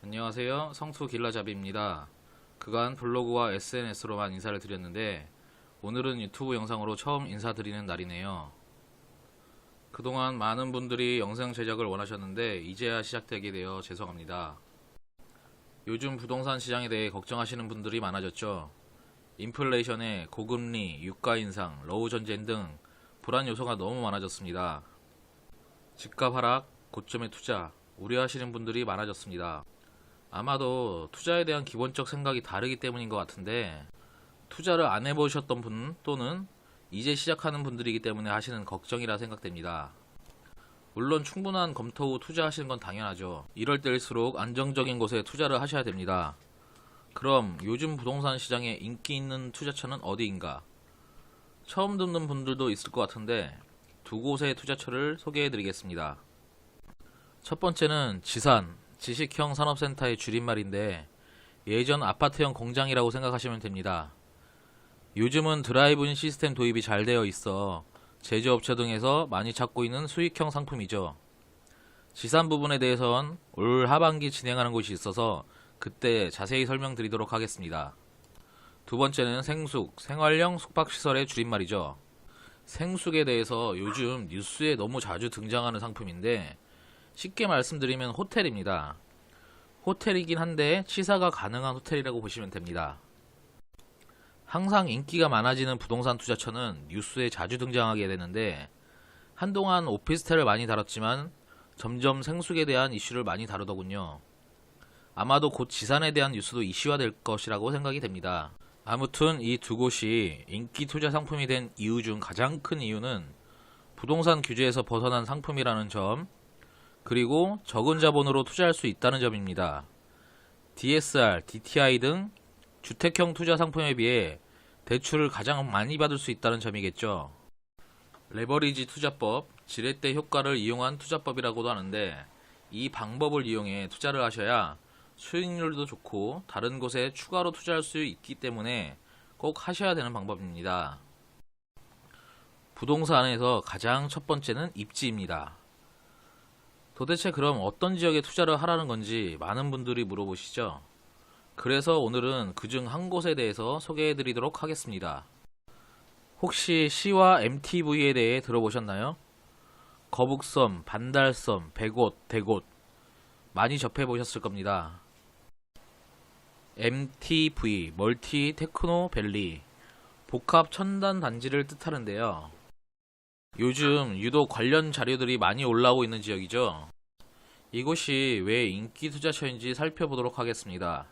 안녕하세요. 성수 길라잡이입니다. 그간 블로그와 SNS로만 인사를 드렸는데 오늘은 유튜브 영상으로 처음 인사드리는 날이네요. 그동안 많은 분들이 영상 제작을 원하셨는데 이제야 시작되게 되어 죄송합니다. 요즘 부동산 시장에 대해 걱정하시는 분들이 많아졌죠. 인플레이션에 고금리, 유가 인상, 러우 전쟁 등 불안 요소가 너무 많아졌습니다. 집값 하락, 고점의 투자, 우려하시는 분들이 많아졌습니다. 아마도 투자에 대한 기본적 생각이 다르기 때문인 것 같은데 투자를 안 해보셨던 분 또는 이제 시작하는 분들이기 때문에 하시는 걱정이라 생각됩니다. 물론 충분한 검토 후 투자하시는 건 당연하죠. 이럴 때일수록 안정적인 곳에 투자를 하셔야 됩니다. 그럼 요즘 부동산 시장에 인기 있는 투자처는 어디인가? 처음 듣는 분들도 있을 것 같은데 두 곳의 투자처를 소개해 드리겠습니다. 첫 번째는 지산, 지식형 산업센터의 줄임말인데 예전 아파트형 공장이라고 생각하시면 됩니다. 요즘은 드라이브인 시스템 도입이 잘 되어 있어 제조업체 등에서 많이 찾고 있는 수익형 상품이죠. 지산 부분에 대해선 올 하반기 진행하는 곳이 있어서 그때 자세히 설명드리도록 하겠습니다. 두 번째는 생숙, 생활형 숙박시설의 줄임말이죠. 생숙에 대해서 요즘 뉴스에 너무 자주 등장하는 상품인데 쉽게 말씀드리면 호텔입니다. 호텔이긴 한데 취사가 가능한 호텔이라고 보시면 됩니다. 항상 인기가 많아지는 부동산 투자처는 뉴스에 자주 등장하게 되는데 한동안 오피스텔을 많이 다뤘지만 점점 생숙에 대한 이슈를 많이 다루더군요. 아마도 곧 지산에 대한 뉴스도 이슈화될 것이라고 생각이 됩니다. 아무튼 이 두 곳이 인기 투자 상품이 된 이유 중 가장 큰 이유는 부동산 규제에서 벗어난 상품이라는 점, 그리고 적은 자본으로 투자할 수 있다는 점입니다. DSR, DTI 등 주택형 투자 상품에 비해 대출을 가장 많이 받을 수 있다는 점이겠죠. 레버리지 투자법, 지렛대 효과를 이용한 투자법이라고도 하는데 이 방법을 이용해 투자를 하셔야 수익률도 좋고 다른 곳에 추가로 투자할 수 있기 때문에 꼭 하셔야 되는 방법입니다. 부동산에서 가장 첫 번째는 입지입니다. 도대체 그럼 어떤 지역에 투자를 하라는 건지 많은 분들이 물어보시죠. 그래서 오늘은 그중 한 곳에 대해서 소개해 드리도록 하겠습니다. 혹시 시와 MTV에 대해 들어보셨나요? 거북섬, 반달섬, 백옷, 대곳 많이 접해 보셨을 겁니다. MTV, 멀티 테크노 밸리, 복합 첨단 단지를 뜻하는데요. 요즘 유독 관련 자료들이 많이 올라오고 있는 지역이죠. 이곳이 왜 인기 투자처인지 살펴보도록 하겠습니다.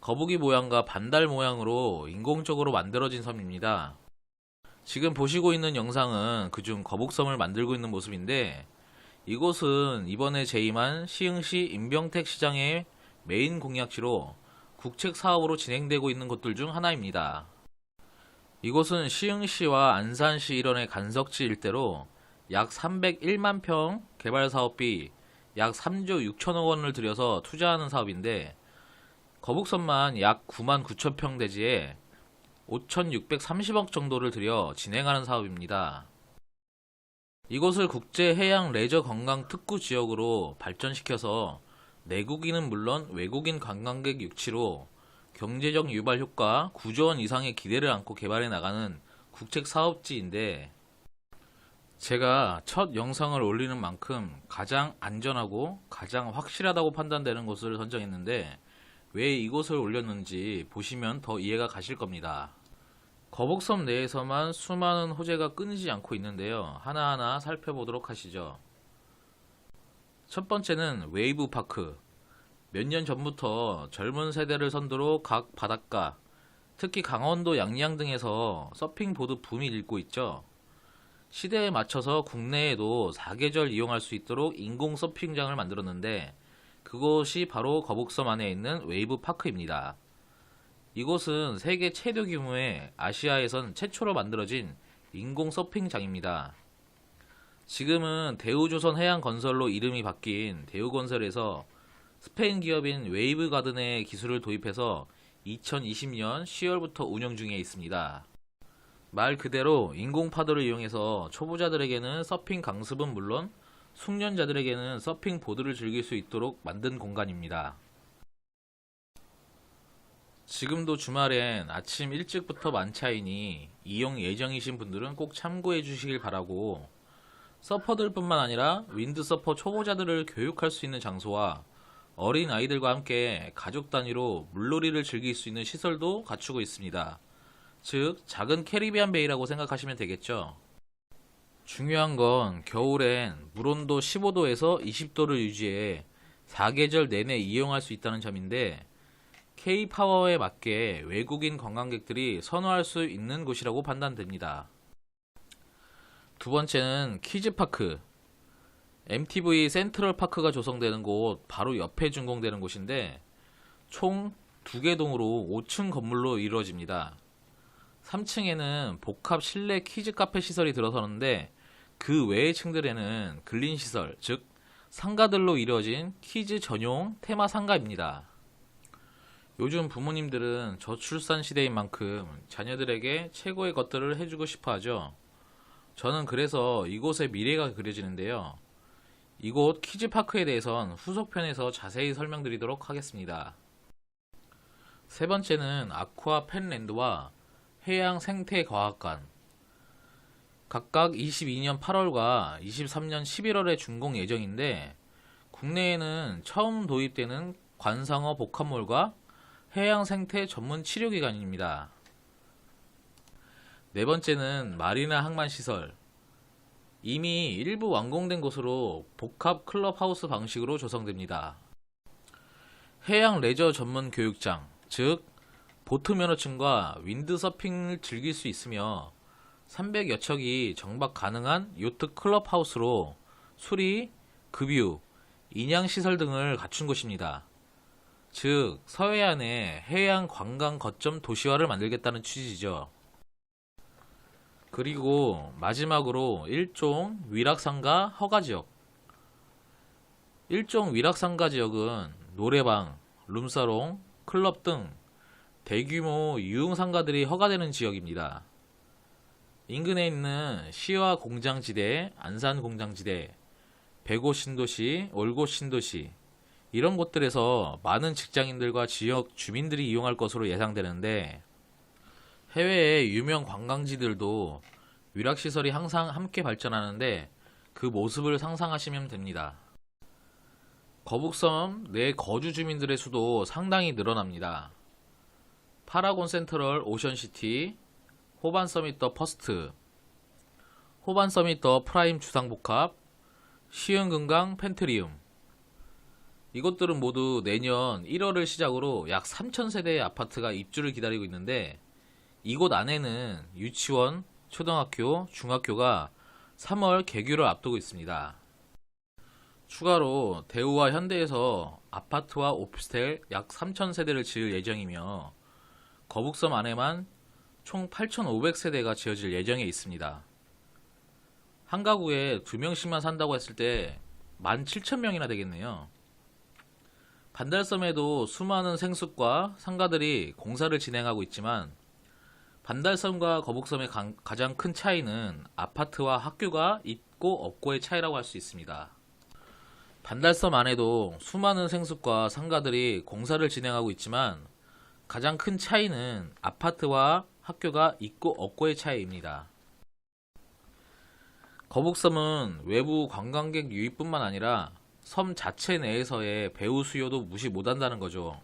거북이 모양과 반달 모양으로 인공적으로 만들어진 섬입니다. 지금 보시고 있는 영상은 그중 거북섬을 만들고 있는 모습인데 이곳은 이번에 재임한 시흥시 임병택 시장의 메인 공약지로 국책 사업으로 진행되고 있는 곳들 중 하나입니다. 이곳은 시흥시와 안산시 일원의 간석지 일대로 약 301만 평 개발 사업비 약 3조 6천억 원을 들여서 투자하는 사업인데 거북선만 약 9만 9천 평 대지에 5,630억 정도를 들여 진행하는 사업입니다. 이곳을 국제해양 레저 관광 특구 지역으로 발전시켜서 내국인은 물론 외국인 관광객 유치로 경제적 유발 효과 9조 원 이상의 기대를 안고 개발해 나가는 국책 사업지인데 제가 첫 영상을 올리는 만큼 가장 안전하고 가장 확실하다고 판단되는 곳을 선정했는데 왜 이곳을 올렸는지 보시면 더 이해가 가실 겁니다. 거북섬 내에서만 수많은 호재가 끊이지 않고 있는데요. 하나하나 살펴보도록 하시죠. 첫 번째는 웨이브 파크. 몇 년 전부터 젊은 세대를 선두로 각 바닷가, 특히 강원도 양양 등에서 서핑보드 붐이 일고 있죠. 시대에 맞춰서 국내에도 사계절 이용할 수 있도록 인공 서핑장을 만들었는데 그곳이 바로 거북섬 안에 있는 웨이브 파크입니다. 이곳은 세계 최대 규모의 아시아에선 최초로 만들어진 인공 서핑장입니다. 지금은 대우조선해양건설로 이름이 바뀐 대우건설에서 스페인 기업인 웨이브 가든의 기술을 도입해서 2020년 10월부터 운영 중에 있습니다. 말 그대로 인공 파도를 이용해서 초보자들에게는 서핑 강습은 물론 숙련자들에게는 서핑 보드를 즐길 수 있도록 만든 공간입니다. 지금도 주말엔 아침 일찍부터 만차이니 이용 예정이신 분들은 꼭 참고해 주시길 바라고, 서퍼들뿐만 아니라 윈드서퍼 초보자들을 교육할 수 있는 장소와 어린 아이들과 함께 가족 단위로 물놀이를 즐길 수 있는 시설도 갖추고 있습니다. 즉 작은 캐리비안 베이라고 생각하시면 되겠죠. 중요한 건 겨울엔 물온도 15도에서 20도를 유지해 사계절 내내 이용할 수 있다는 점인데, K-파워에 맞게 외국인 관광객들이 선호할 수 있는 곳이라고 판단됩니다. 두 번째는 키즈파크. MTV 센트럴파크가 조성되는 곳 바로 옆에 준공되는 곳인데, 총 2개 동으로 5층 건물로 이루어집니다. 3층에는 복합 실내 키즈 카페 시설이 들어서는데, 그 외의 층들에는 근린 시설, 즉 상가들로 이루어진 키즈 전용 테마 상가입니다. 요즘 부모님들은 저출산 시대인 만큼 자녀들에게 최고의 것들을 해주고 싶어 하죠. 저는 그래서 이곳의 미래가 그려지는데요. 이곳 키즈파크에 대해선 후속편에서 자세히 설명드리도록 하겠습니다. 세 번째는 아쿠아 펜랜드와 해양 생태과학관. 각각 22년 8월과 23년 11월에 준공 예정인데, 국내에는 처음 도입되는 관상어 복합몰과 해양 생태 전문 치료기관입니다. 네 번째는 마리나 항만시설. 이미 일부 완공된 곳으로 복합 클럽하우스 방식으로 조성됩니다. 해양 레저 전문 교육장, 즉 보트 면허증과 윈드서핑을 즐길 수 있으며 300여 척이 정박 가능한 요트 클럽하우스로 수리, 급유, 인양시설 등을 갖춘 곳입니다. 즉 서해안의 해양 관광 거점 도시화를 만들겠다는 취지죠. 그리고 마지막으로 일종 위락상가 허가지역. 일종 위락상가 지역은 노래방, 룸사롱, 클럽 등 대규모 유흥상가들이 허가되는 지역입니다. 인근에 있는 시와 공장지대, 안산공장지대, 백오 신도시, 올고 신도시, 이런 곳들에서 많은 직장인들과 지역 주민들이 이용할 것으로 예상되는데, 해외의 유명 관광지들도 위락시설이 항상 함께 발전하는데 그 모습을 상상하시면 됩니다. 거북섬 내 거주 주민들의 수도 상당히 늘어납니다. 파라곤 센트럴 오션시티, 호반 서밋 더 퍼스트, 호반 서밋 더 프라임 주상복합, 시흥금강 펜트리움. 이곳들은 모두 내년 1월을 시작으로 약 3,000세대의 아파트가 입주를 기다리고 있는데, 이곳 안에는 유치원, 초등학교, 중학교가 3월 개교를 앞두고 있습니다. 추가로 대우와 현대에서 아파트와 오피스텔 약 3,000세대를 지을 예정이며, 거북섬 안에만 총 8,500세대가 지어질 예정에 있습니다. 한 가구에 2명씩만 산다고 했을 때 17,000명이나 되겠네요. 반달섬에도 수많은 생숙과 상가들이 공사를 진행하고 있지만, 반달섬과 거북섬의 가장 큰 차이는 아파트와 학교가 있고 없고의 차이라고 할 수 있습니다. 반달섬 안에도 수많은 생숙과 상가들이 공사를 진행하고 있지만, 가장 큰 차이는 아파트와 학교가 있고 없고의 차이입니다. 거북섬은 외부 관광객 유입뿐만 아니라 섬 자체 내에서의 배우 수요도 무시 못한다는 거죠.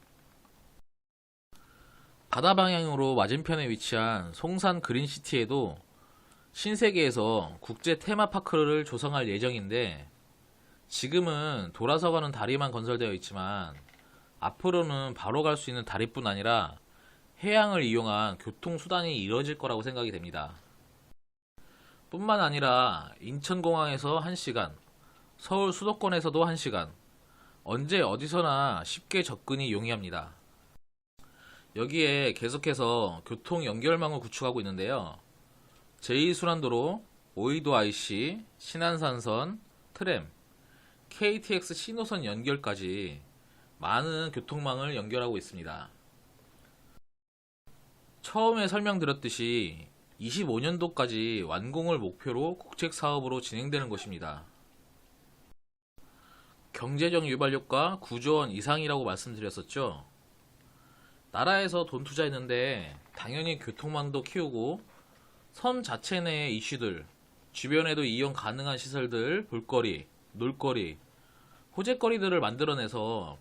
바다 방향으로 맞은편에 위치한 송산 그린시티에도 신세계에서 국제 테마파크를 조성할 예정인데, 지금은 돌아서 가는 다리만 건설되어 있지만 앞으로는 바로 갈 수 있는 다리뿐 아니라 해양을 이용한 교통수단이 이뤄질 거라고 생각이 됩니다. 뿐만 아니라 인천공항에서 1시간, 서울 수도권에서도 1시간, 언제 어디서나 쉽게 접근이 용이합니다. 여기에 계속해서 교통 연결망을 구축하고 있는데요. 제2순환도로, 오이도 IC, 신안산선, 트램, KTX 신호선 연결까지 많은 교통망을 연결하고 있습니다. 처음에 설명드렸듯이 25년도까지 완공을 목표로 국책사업으로 진행되는 것입니다. 경제적 유발효과 9조 원 이상이라고 말씀드렸었죠. 나라에서 돈 투자했는데 당연히 교통망도 키우고 섬 자체 내의 이슈들, 주변에도 이용 가능한 시설들, 볼거리, 놀거리, 호재거리들을 만들어내서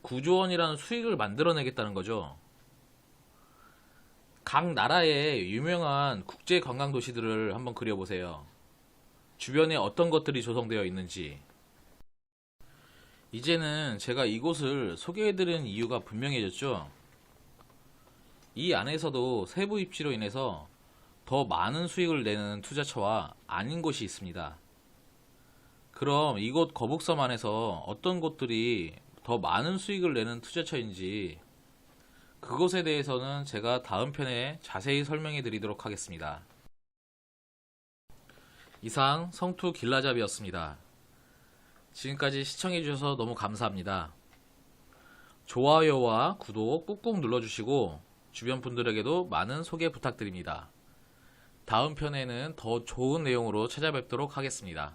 9조 원이라는 수익을 만들어내겠다는 거죠. 각 나라의 유명한 국제 관광 도시들을 한번 그려보세요. 주변에 어떤 것들이 조성되어 있는지. 이제는 제가 이곳을 소개해드리는 이유가 분명해졌죠. 이 안에서도 세부 입지로 인해서 더 많은 수익을 내는 투자처와 아닌 곳이 있습니다. 그럼 이곳 거북섬 안에서 어떤 곳들이 더 많은 수익을 내는 투자처인지 그것에 대해서는 제가 다음 편에 자세히 설명해 드리도록 하겠습니다. 이상 성투 길라잡이였습니다. 지금까지 시청해 주셔서 너무 감사합니다. 좋아요와 구독 꾹꾹 눌러주시고 주변 분들에게도 많은 소개 부탁드립니다. 다음 편에는 더 좋은 내용으로 찾아뵙도록 하겠습니다.